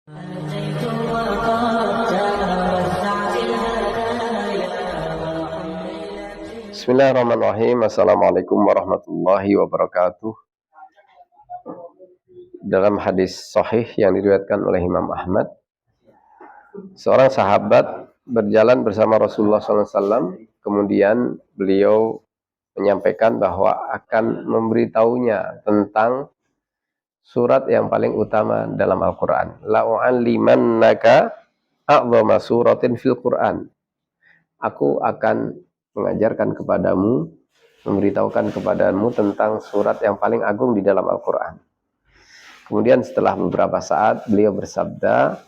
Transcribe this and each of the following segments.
Bismillahirrahmanirrahim. Assalamualaikum warahmatullahi wabarakatuh. Dalam hadis sahih yang diriwayatkan oleh Imam Ahmad, seorang sahabat berjalan bersama Rasulullah SAW. Kemudian beliau menyampaikan bahwa akan memberitahunya tentang surat yang paling utama dalam Al-Quran. La'u'allimannaka a'zama suratin fil Quran. Aku akan mengajarkan kepadamu, memberitahukan kepadamu tentang surat yang paling agung di dalam Al-Quran. Kemudian setelah beberapa saat beliau bersabda,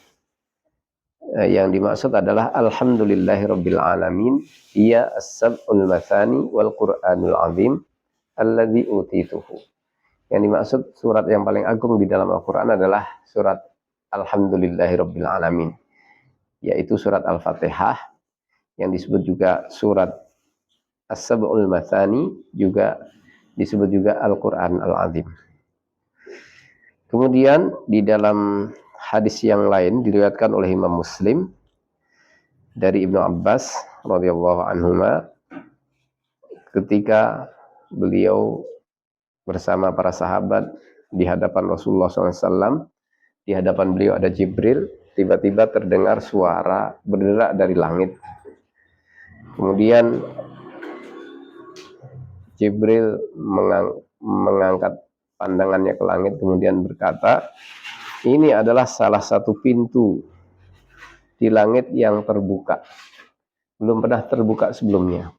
yang dimaksud adalah Alhamdulillahirabbil alamin, ia as-sab'ul matsani wal Qur'anul azim alladzi utituhu. Yang dimaksud surat yang paling agung di dalam Al-Quran adalah surat Alhamdulillahirabbil alamin, yaitu surat Al-Fatihah, yang disebut juga surat As-Sab'ul Matsani, juga disebut juga Al-Quran Al-Azim. Kemudian di dalam hadis yang lain diriwayatkan oleh Imam Muslim dari Ibnu Abbas radhiyallahu anhuma, ketika beliau bersama para sahabat di hadapan Rasulullah SAW, di hadapan beliau ada Jibril, tiba-tiba terdengar suara berderak dari langit. Kemudian Jibril mengangkat pandangannya ke langit, kemudian berkata, ini adalah salah satu pintu di langit yang terbuka, belum pernah terbuka sebelumnya.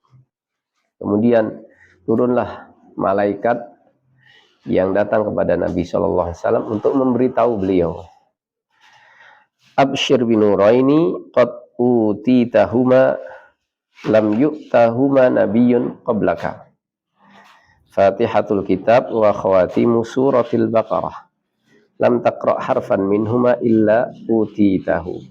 Kemudian turunlah malaikat yang datang kepada Nabi SAW untuk memberitahu beliau, Absyir binuraini qad utitahuma lam yu'tahuma nabiyyun qablaka. Fatihatul kitab wa khawatimu suratil Baqarah. Lam taqra' harfan minhuma illa utitahu.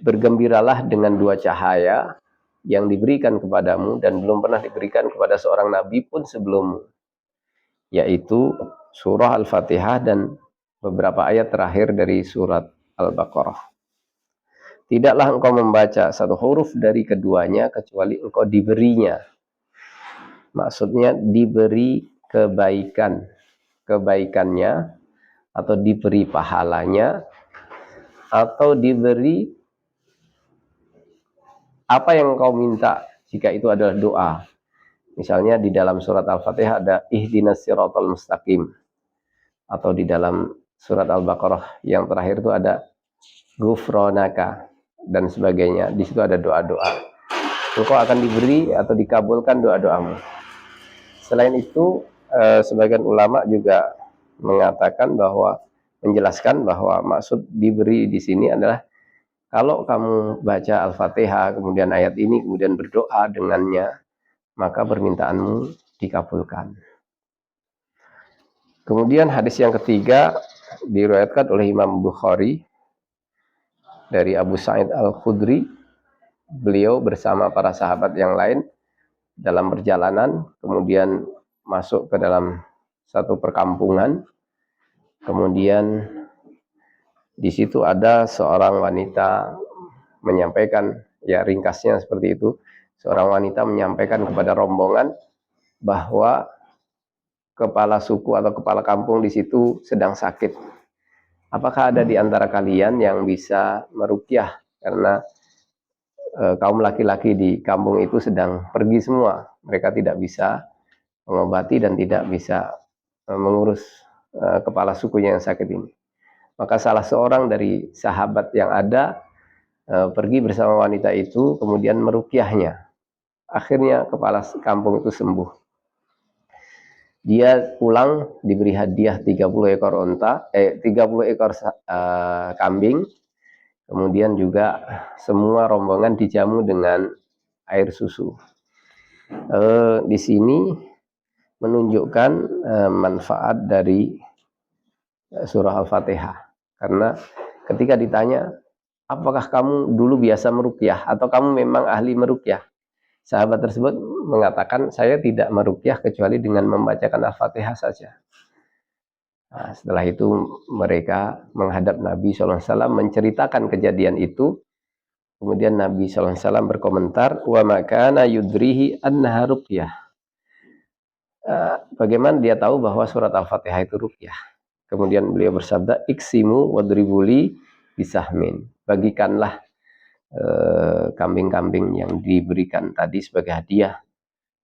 Bergembiralah dengan dua cahaya yang diberikan kepadamu dan belum pernah diberikan kepada seorang nabi pun sebelummu, yaitu surah Al-Fatihah dan beberapa ayat terakhir dari surat Al-Baqarah. Tidaklah engkau membaca satu huruf dari keduanya kecuali engkau diberinya. Maksudnya diberi kebaikannya, atau diberi pahalanya, atau diberi apa yang engkau minta jika itu adalah doa. Misalnya di dalam surat Al-Fatihah ada ihdinas siratal mustaqim, atau di dalam surat Al-Baqarah yang terakhir itu ada ghufranaka dan sebagainya. Di situ ada doa-doa. Engkau akan diberi atau dikabulkan doa-doamu. Selain itu, sebagian ulama juga mengatakan bahwa, menjelaskan bahwa maksud diberi di sini adalah kalau kamu baca Al-Fatihah, kemudian ayat ini, kemudian berdoa dengannya, maka permintaanmu dikabulkan. Kemudian hadis yang ketiga diriwayatkan oleh Imam Bukhari dari Abu Sa'id Al-Khudri. Beliau bersama para sahabat yang lain dalam perjalanan, kemudian masuk ke dalam satu perkampungan. Kemudian di situ ada seorang wanita menyampaikan, ya ringkasnya seperti itu, seorang wanita menyampaikan kepada rombongan bahwa kepala suku atau kepala kampung di situ sedang sakit. Apakah ada di antara kalian yang bisa meruqyah, karena kaum laki-laki di kampung itu sedang pergi semua, mereka tidak bisa mengobati dan tidak bisa mengurus kepala sukunya yang sakit ini. Maka salah seorang dari sahabat yang ada pergi bersama wanita itu, kemudian meruqyahnya. Akhirnya kepala kampung itu sembuh. Dia pulang diberi hadiah 30 ekor unta, 30 ekor kambing. Kemudian juga semua rombongan dijamu dengan air susu. Di sini menunjukkan manfaat dari surah Al-Fatihah. Karena ketika ditanya, apakah kamu dulu biasa meruqyah atau kamu memang ahli meruqyah? Sahabat tersebut mengatakan, saya tidak meruqyah kecuali dengan membacakan Al-Fatihah saja. Nah, setelah itu mereka menghadap Nabi SAW menceritakan kejadian itu. Kemudian Nabi SAW berkomentar, wa makana yudrihi annaha ruqyah. Bagaimana dia tahu bahwa surat Al-Fatihah itu ruqyah? Kemudian beliau bersabda, iksimu wadribuli bisahmin. Bagikanlah kambing-kambing yang diberikan tadi sebagai hadiah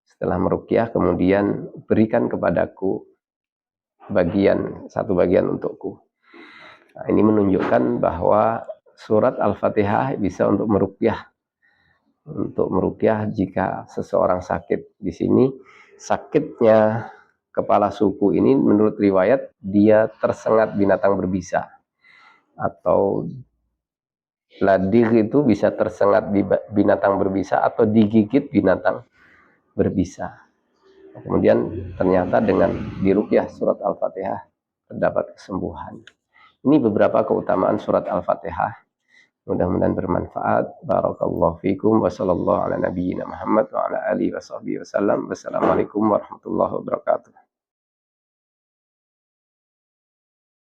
setelah meruqyah, kemudian berikan kepadaku satu bagian untukku. Nah, ini menunjukkan bahwa surat Al-Fatihah bisa untuk meruqyah. Untuk meruqyah jika seseorang sakit. Di sini sakitnya kepala suku ini menurut riwayat dia tersengat binatang berbisa. Atau ladir itu bisa tersengat binatang berbisa atau digigit binatang berbisa. Kemudian ternyata dengan diruqyah surat Al-Fatihah terdapat kesembuhan. Ini beberapa keutamaan surat Al-Fatihah. Mudah-mudahan bermanfaat. Barakallahu fikum wa sallallahu ala nabiyyina Muhammad wa ala alihi wa sahbihi wasallam. Wassalamualaikum warahmatullahi wabarakatuh.